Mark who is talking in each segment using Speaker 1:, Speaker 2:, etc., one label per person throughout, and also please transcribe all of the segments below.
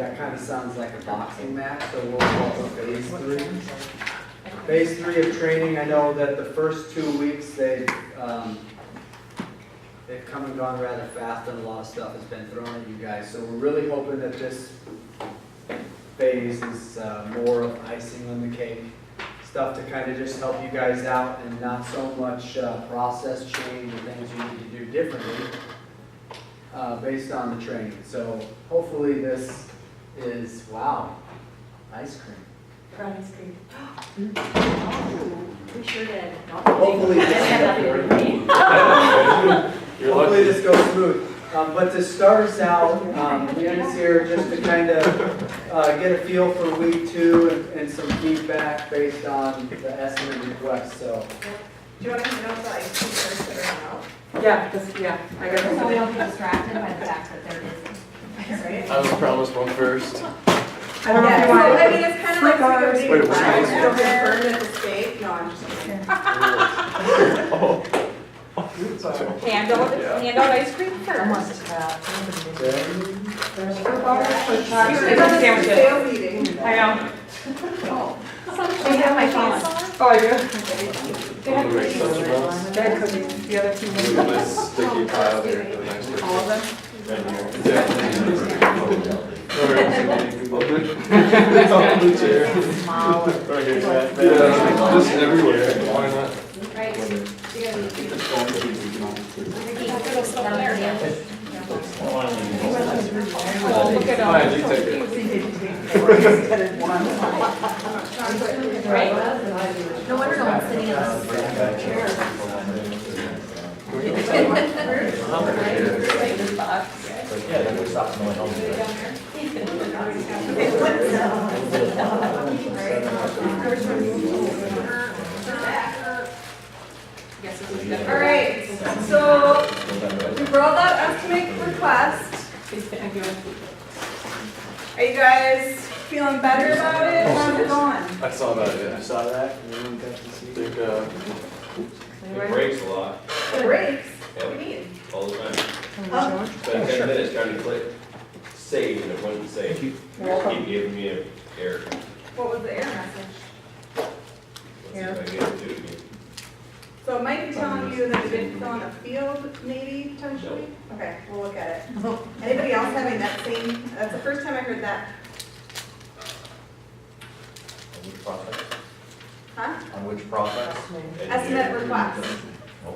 Speaker 1: that kind of sounds like a boxing match, so we'll call it phase 3. Phase 3 of training, I know that the first 2 weeks, they've come and gone rather fast and a lot of stuff has been thrown at you guys. So we're really hoping that this phase is more of icing on the cake. Stuff to kind of just help you guys out and not so much process change or things you need to do differently based on the training. So hopefully this is, wow, ice cream.
Speaker 2: Ice cream.
Speaker 3: We sure did.
Speaker 1: Hopefully hopefully this goes smooth. But to start us out, Leanne's here just to kind of get a feel for week 2 and some feedback based on the estimate request. So,
Speaker 2: Do you want to hand out the ice cream first that are out?
Speaker 3: Yeah, I got
Speaker 4: So we
Speaker 3: it.
Speaker 4: don't get distracted by the fact that they're busy.
Speaker 2: Right?
Speaker 5: I was promised one first.
Speaker 3: I don't know if
Speaker 2: Yeah,
Speaker 3: you
Speaker 2: so,
Speaker 3: want
Speaker 2: I mean, it's kind of like
Speaker 3: Flip ours.
Speaker 2: being
Speaker 5: Wait, what's
Speaker 2: flagged,
Speaker 5: yours?
Speaker 2: you don't get burned at the stake. No, I'm just kidding.
Speaker 4: Hand out ice cream first.
Speaker 3: Sandwiches.
Speaker 2: Sales meeting.
Speaker 3: I know.
Speaker 4: They have my phone.
Speaker 3: Oh, I do?
Speaker 5: They had cookies.
Speaker 3: They had cookies. The other two.
Speaker 5: Look at this sticky pile here for the next one.
Speaker 3: All of them?
Speaker 5: Yeah, just everywhere. Why not?
Speaker 4: Right.
Speaker 3: Oh, look at them.
Speaker 5: Fine, you take it.
Speaker 4: Right? No wonder no one's sitting in this chair.
Speaker 6: Yeah, then we stop going home.
Speaker 2: All right, so we rolled out estimate request. Are you guys feeling better about it? How's it going?
Speaker 5: I saw that, yeah.
Speaker 6: Saw that?
Speaker 5: I think,
Speaker 7: It breaks a lot,
Speaker 2: It breaks. What do you mean?
Speaker 7: all the time.
Speaker 2: Oh,
Speaker 7: Spent 10 minutes trying to click save and it wouldn't save. Keep giving me an error.
Speaker 2: what was the error message?
Speaker 7: Let's see if I get it to it again.
Speaker 2: So it might be telling you that you didn't fill in a field, maybe, potentially? Okay, we'll look at it. Anybody else having that same, that's the first time I heard that.
Speaker 6: On which process?
Speaker 2: Huh?
Speaker 6: On which process?
Speaker 2: Estimate request.
Speaker 6: Oh,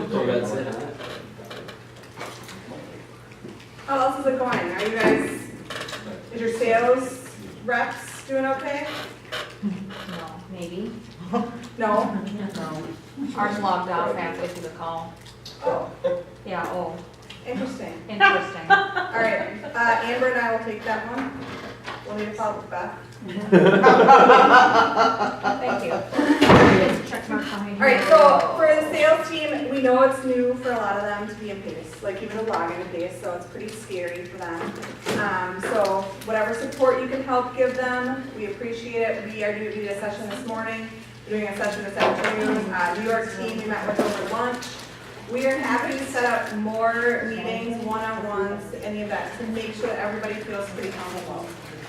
Speaker 1: so that's it, huh?
Speaker 2: How else is it going? Are you guys, is your sales reps doing okay?
Speaker 4: No, maybe.
Speaker 2: No?
Speaker 4: No. Ours logged off halfway through the call.
Speaker 2: Oh,
Speaker 4: Yeah, oh,
Speaker 2: interesting.
Speaker 4: interesting.
Speaker 2: All right, Amber and I will take that one. We'll need to follow with Beth.
Speaker 4: Thank you. Check mark behind
Speaker 2: All right,
Speaker 4: here.
Speaker 2: so for the sales team, we know it's new for a lot of them to be in pace, like even to log in pace, so it's pretty scary for them. So whatever support you can help give them, we appreciate it. We did a session this morning, we're doing a session this afternoon. New York team we met with over lunch. We are happy to set up more meetings, one-on-ones, any of that, to make sure that everybody feels pretty comfortable.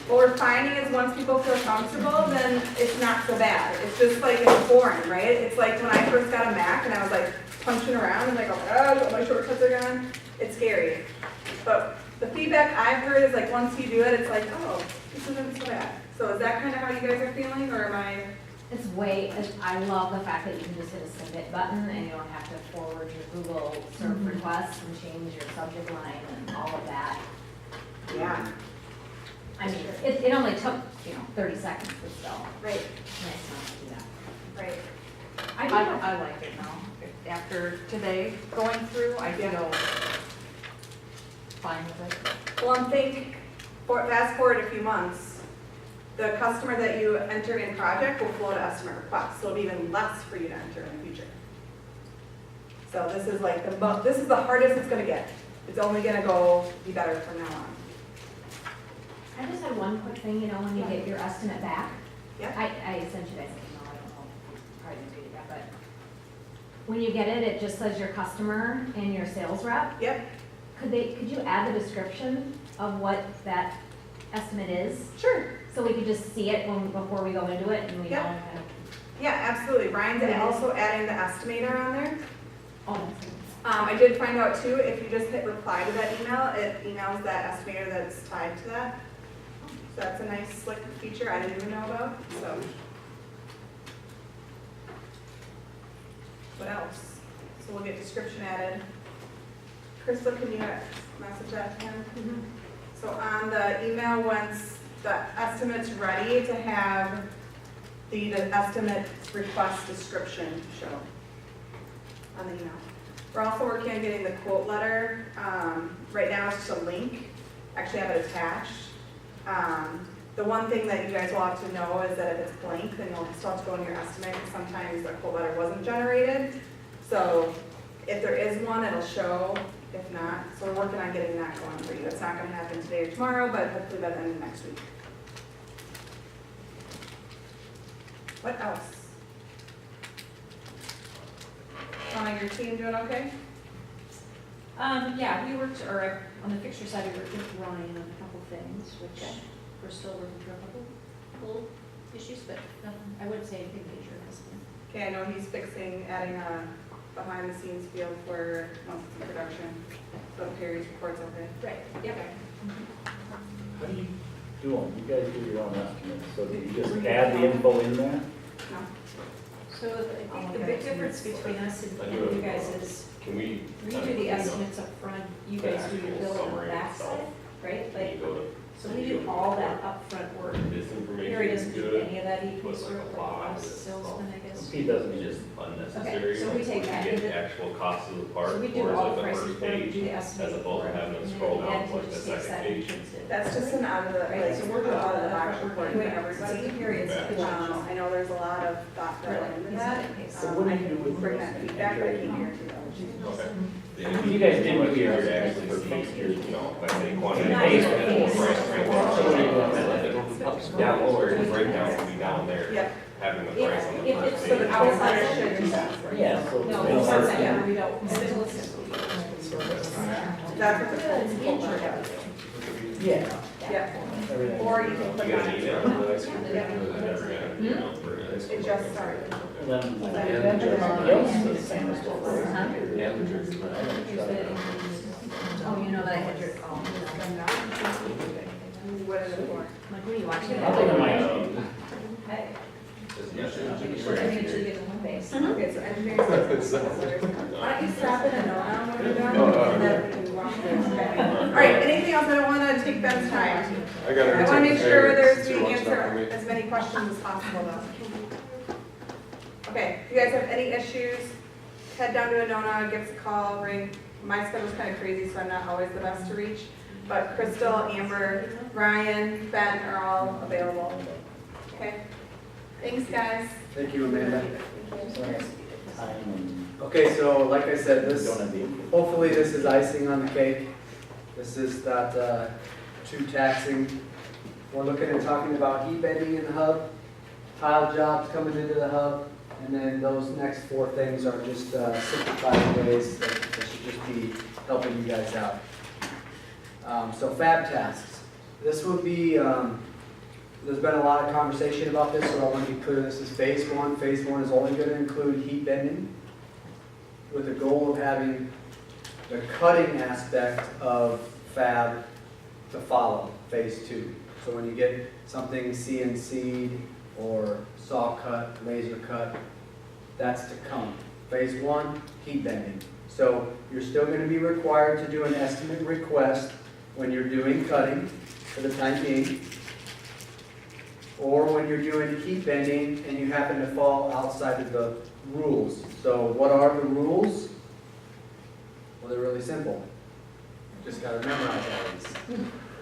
Speaker 2: What we're finding is once people feel comfortable, then it's not so bad. It's just like, it's foreign, right? It's like when I first got a Mac and I was like punching around and like, oh my God, all my shortcuts are gone. It's scary. But the feedback I've heard is like, once you do it, it's like, oh, this isn't so bad. So is that kind of how you guys are feeling, or am I?
Speaker 4: I love the fact that you can just hit a submit button and you don't have to forward your Google search requests and change your subject line and all of that.
Speaker 2: Yeah.
Speaker 4: I mean, it only took, 30 seconds, but still,
Speaker 2: Right,
Speaker 4: nice not to do that.
Speaker 2: right.
Speaker 3: I like it now. After today going through, I feel fine with it.
Speaker 2: Well, and fast forward a few months, the customer that you entered in project will flow to estimate request, so it'll be even less for you to enter in the future. So this is like this is the hardest it's gonna get. It's only gonna be better from now on.
Speaker 4: I just had one quick thing, when you get your estimate back.
Speaker 2: Yeah.
Speaker 4: I essentially, I said, no, I don't know, probably didn't read it yet, but when you get it, it just says your customer and your sales rep.
Speaker 2: Yep,
Speaker 4: could you add the description of what that estimate is?
Speaker 2: Sure.
Speaker 4: So we could just see it before we go into it and we know
Speaker 2: Yeah.
Speaker 4: kind of.
Speaker 2: Yeah, absolutely. Brian's also adding the estimator on there.
Speaker 4: Oh, that's good.
Speaker 2: I did find out too, if you just hit reply to that email, it emails that estimator that's tied to that. So that's a nice slick feature I didn't even know about, so. What else? So we'll get description added. Crystal, can you message that to him? So on the email, once the estimate's ready, to have the estimate request description show on the email. We're also working on getting the quote letter. Right now it's just a link. Actually, I have it attached. The one thing that you guys will have to know is that if it's blank, then you'll still have to go in your estimate, because sometimes the quote letter wasn't generated. So if there is one, it'll show. If not, so we're working on getting that going for you. It's not gonna happen today or tomorrow, but hopefully by the end of next week. What else? Donna, your team doing okay?
Speaker 8: Yeah, we worked, or on the fixture side, we worked with Ryan on a couple things, which we're still working through a couple little issues, but nothing, I wouldn't say anything major at this point.
Speaker 2: Okay, I know he's adding a behind the scenes field for monthly production. So Perry's report's okay.
Speaker 8: Right, yep.
Speaker 9: How do you do them? You guys do your own estimates, so do you just add the info in there?
Speaker 2: No?
Speaker 8: So I think the big difference between us and you guys is,
Speaker 7: Can we?
Speaker 8: we do the estimates up front. You guys do your bill on the backside, right?
Speaker 7: Can you
Speaker 8: Like,
Speaker 7: go to
Speaker 8: so we do all that upfront work.
Speaker 7: this information
Speaker 8: Harry
Speaker 7: is
Speaker 8: doesn't do
Speaker 7: good,
Speaker 8: any of that, he
Speaker 7: but
Speaker 8: sort
Speaker 7: like
Speaker 8: of
Speaker 7: a lot
Speaker 8: like
Speaker 7: of
Speaker 8: a
Speaker 7: this
Speaker 8: salesman, I guess.
Speaker 9: He doesn't
Speaker 7: is
Speaker 9: just,
Speaker 7: just unnecessary.
Speaker 8: Okay, so we take that,
Speaker 7: You
Speaker 8: we
Speaker 7: get
Speaker 8: did-
Speaker 7: the actual cost of the part,
Speaker 8: So we
Speaker 7: or
Speaker 8: do all
Speaker 7: is
Speaker 8: the
Speaker 7: it the
Speaker 8: prices
Speaker 7: first
Speaker 8: for it, we do
Speaker 7: page,
Speaker 8: the estimate.
Speaker 7: as opposed to
Speaker 8: for it,
Speaker 7: having to
Speaker 8: and then
Speaker 7: scroll
Speaker 8: the
Speaker 7: down
Speaker 8: ad
Speaker 7: to like the
Speaker 8: just takes
Speaker 7: second
Speaker 8: that
Speaker 7: page.
Speaker 8: entrance in.
Speaker 2: That's just an out of the,
Speaker 8: Right, so we're doing
Speaker 2: out of the
Speaker 8: all
Speaker 2: box
Speaker 8: the
Speaker 2: report
Speaker 8: doing
Speaker 2: for
Speaker 8: everybody.
Speaker 2: everybody.
Speaker 8: Periods.
Speaker 2: I know there's a lot of thought that went into that.
Speaker 9: So what do you do with
Speaker 2: Bring
Speaker 9: those?
Speaker 2: that feedback back in here too.
Speaker 7: Okay.
Speaker 9: You guys did
Speaker 7: What
Speaker 9: your
Speaker 7: you're
Speaker 9: actually
Speaker 7: actually
Speaker 9: for
Speaker 7: seeing,
Speaker 9: fixtures.
Speaker 7: you know, by saying quantity.
Speaker 8: Not
Speaker 7: and
Speaker 8: even
Speaker 7: price,
Speaker 8: fees.
Speaker 7: right? Down lower, the breakdown will be down there,
Speaker 2: Yep.
Speaker 7: having the price on the
Speaker 8: If
Speaker 7: first
Speaker 8: it's
Speaker 7: page.
Speaker 2: So the outsider should do that.
Speaker 9: Yeah, so.
Speaker 8: No,
Speaker 9: it's
Speaker 8: it's
Speaker 9: not-
Speaker 8: not that, we don't, until it's.
Speaker 2: That's what the quote letter does.
Speaker 9: Yeah.
Speaker 2: Yep.
Speaker 9: Everything.
Speaker 2: Or you can
Speaker 7: You
Speaker 2: click
Speaker 7: get
Speaker 2: on
Speaker 7: an
Speaker 2: it.
Speaker 7: email for the ice cream?
Speaker 2: Yeah.
Speaker 7: I never got an email for it.
Speaker 2: It just started.
Speaker 9: Then,
Speaker 2: Yeah.
Speaker 9: everything else is the same as what we're.
Speaker 4: Oh, you know that I had your, oh,
Speaker 2: What is it for?
Speaker 4: like, what are you watching?
Speaker 9: I'll take a mic.
Speaker 4: Hey.
Speaker 7: Yes, sir.
Speaker 8: Eventually get the home base.
Speaker 2: Okay, so engineering. Why don't you stop it and know when you're done? And then we can walk through. Okay. All right, anything else? I don't want to take Ben's time.
Speaker 5: I got
Speaker 2: I want to make sure we
Speaker 5: too much
Speaker 2: answer
Speaker 5: stuff for me.
Speaker 2: as many questions as possible though. Okay, if you guys have any issues, head down to Anona, give us a call, ring. My schedule's kind of crazy, so I'm not always the best to reach. But Crystal, Amber, Ryan, Ben are all available. Okay? Thanks, guys.
Speaker 1: Thank you, Amanda.
Speaker 9: Time and
Speaker 1: Okay, so like I said,
Speaker 9: we
Speaker 1: this,
Speaker 9: don't have the info.
Speaker 1: hopefully this is icing on the cake. This is not too taxing. We're looking at talking about heat bending in the hub, tile jobs coming into the hub, and then those next four things are just simplified ways that should just be helping you guys out. So fab tasks. This would be, there's been a lot of conversation about this, so I want to be clear, this is phase one. Phase one is only going to include heat bending with the goal of having the cutting aspect of fab to follow, phase two. So when you get something CNC'd or saw cut, laser cut, that's to come. Phase one, heat bending. So you're still going to be required to do an estimate request when you're doing cutting for the time being, or when you're doing heat bending and you happen to fall outside of the rules. So what are the rules? Well, they're really simple. Just got to memorize all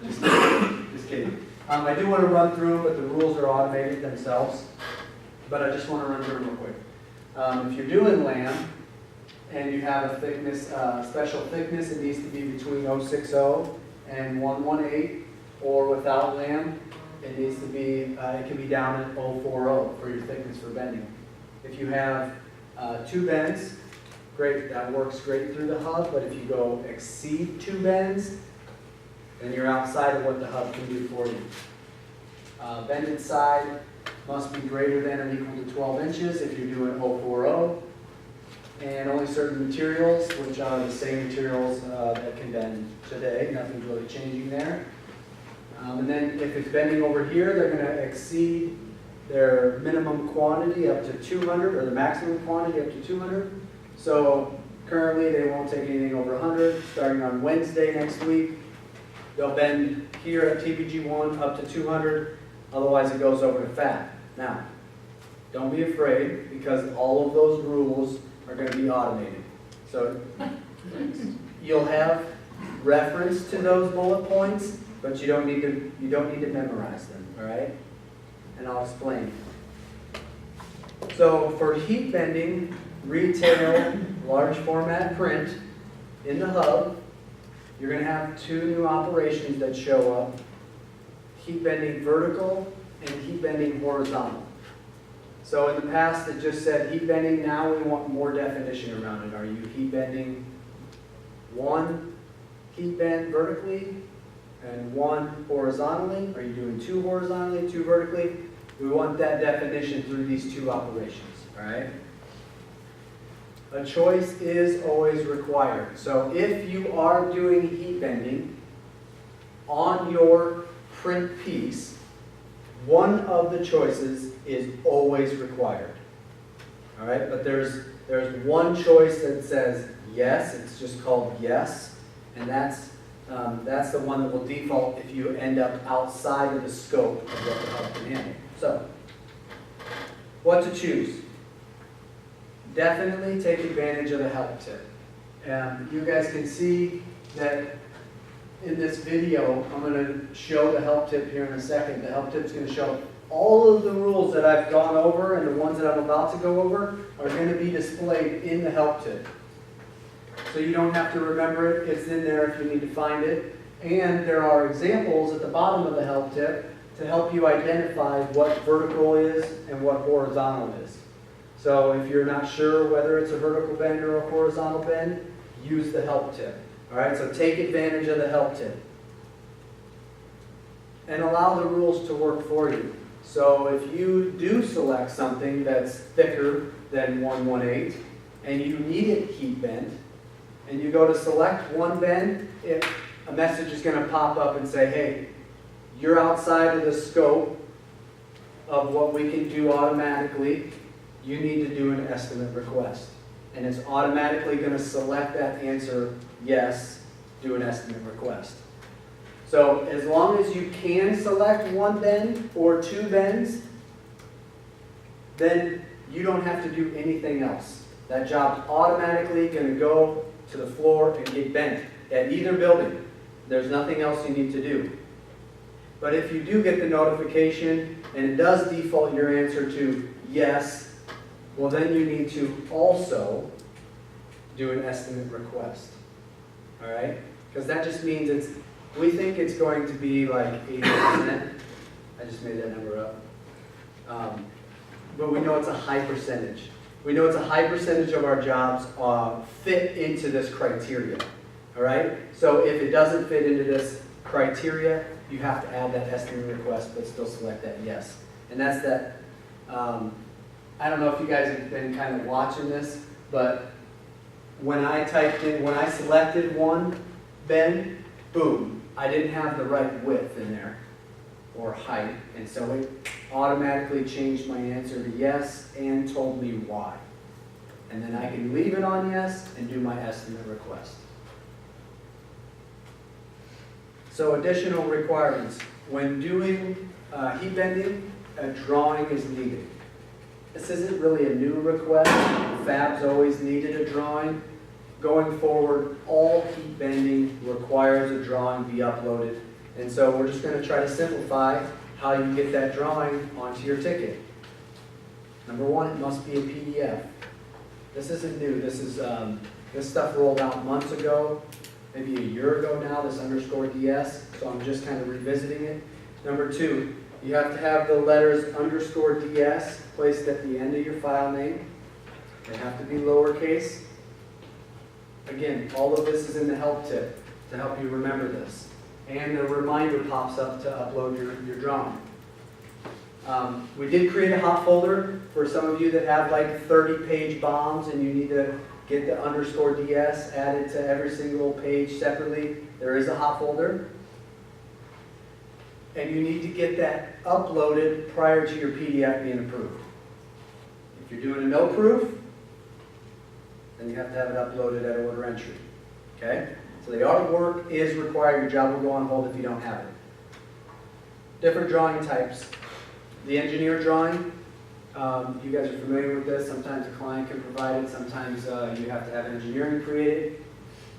Speaker 1: these. Just kidding. Just kidding. I do want to run through, but the rules are automated themselves. But I just want to run through them real quick. If you're doing lamb and you have a thickness, special thickness, it needs to be between 060 and 118, or without lamb, it needs to be, it can be down at 040 for your thickness for bending. If you have two bends, great, that works great through the hub, but if you go exceed 2 bends, then you're outside of what the hub can do for you. Bended side must be greater than or equal to 12 inches if you're doing 040, and only certain materials, which are the same materials that can bend today, nothing's really changing there. And then if it's bending over here, they're going to exceed their minimum quantity up to 200, or the maximum quantity up to 200. So currently they won't take anything over 100. Starting on Wednesday next week, they'll bend here at TBG1 up to 200, otherwise it goes over to fat. Now, don't be afraid, because all of those rules are going to be automated. So you'll have reference to those bullet points, but you don't need to memorize them, all right? And I'll explain. So for heat bending, retail, large format print in the hub, you're going to have 2 new operations that show up: heat bending vertical and heat bending horizontal. So in the past it just said heat bending. Now we want more definition around it. Are you heat bending 1 heat bend vertically and 1 horizontally? Are you doing 2 horizontally, 2 vertically? We want that definition through these 2 operations, all right? A choice is always required. So if you are doing heat bending on your print piece, one of the choices is always required, all right? But there's one choice that says yes. It's just called yes, and that's the one that will default if you end up outside of the scope of what the hub can handle. So, what to choose? Definitely take advantage of the help tip. You guys can see that in this video, I'm going to show the help tip here in a second. The help tip is going to show all of the rules that I've gone over, and the ones that I'm about to go over are going to be displayed in the help tip. So you don't have to remember it. It's in there if you need to find it. And there are examples at the bottom of the help tip to help you identify what vertical is and what horizontal is. So if you're not sure whether it's a vertical bend or a horizontal bend, use the help tip. All right, so take advantage of the help tip. And allow the rules to work for you. So if you do select something that's thicker than 1/1/8 and you need it heat bent, and you go to select one bend, a message is going to pop up and say, hey, you're outside of the scope of what we can do automatically. You need to do an estimate request. And it's automatically going to select that answer, yes, do an estimate request. So as long as you can select 1 bend or 2 bends, then you don't have to do anything else. That job's automatically going to go to the floor and get bent at either building. There's nothing else you need to do. But if you do get the notification and it does default your answer to yes, well then you need to also do an estimate request. All right? Because that just means we think it's going to be like 80%. I just made that number up. But we know it's a high percentage. We know it's a high percentage of our jobs fit into this criteria. All right? So if it doesn't fit into this criteria, you have to add that estimate request, but still select that yes. And that's that. I don't know if you guys have been kind of watching this, but when I selected 1 bend, boom, I didn't have the right width in there or height, and so it automatically changed my answer to yes and told me why. And then I can leave it on yes and do my estimate request. So additional requirements. When doing heat bending, a drawing is needed. This isn't really a new request. Fab's always needed a drawing. Going forward, all heat bending requires a drawing be uploaded. And so we're just going to try to simplify how you get that drawing onto your ticket. Number 1, it must be a PDF. This isn't new. This stuff rolled out months ago, maybe a year ago now, this _DS, so I'm just kind of revisiting it. Number 2, you have to have the letters _DS placed at the end of your file name. They have to be lowercase. again, all of this is in the help tip to help you remember this. And a reminder pops up to upload your drawing. We did create a hot folder for some of you that have like 30-page bombs and you need to get the _DS added to every single page separately. There is a hot folder. And you need to get that uploaded prior to your PDF being approved. If you're doing a no proof, then you have to have it uploaded at order entry. Okay? So the artwork is required. Your job will go on hold if you don't have it. Different drawing types. The engineer drawing, you guys are familiar with this. Sometimes a client can provide it. Sometimes you have to have engineering created.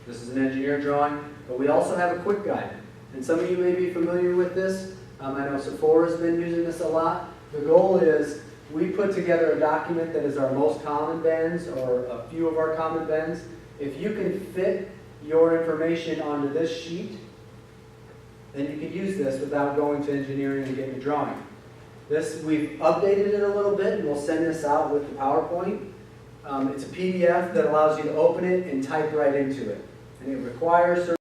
Speaker 1: This is an engineer drawing. But we also have a quick guide. And some of you may be familiar with this. I know Sephora's been using this a lot. The goal is we put together a document that is our most common bends or a few of our common bends. If you can fit your information onto this sheet, then you can use this without going to engineering and getting a drawing. This, we've updated it a little bit, and we'll send this out with the PowerPoint. It's a PDF that allows you to open it and type right into it. And it requires certain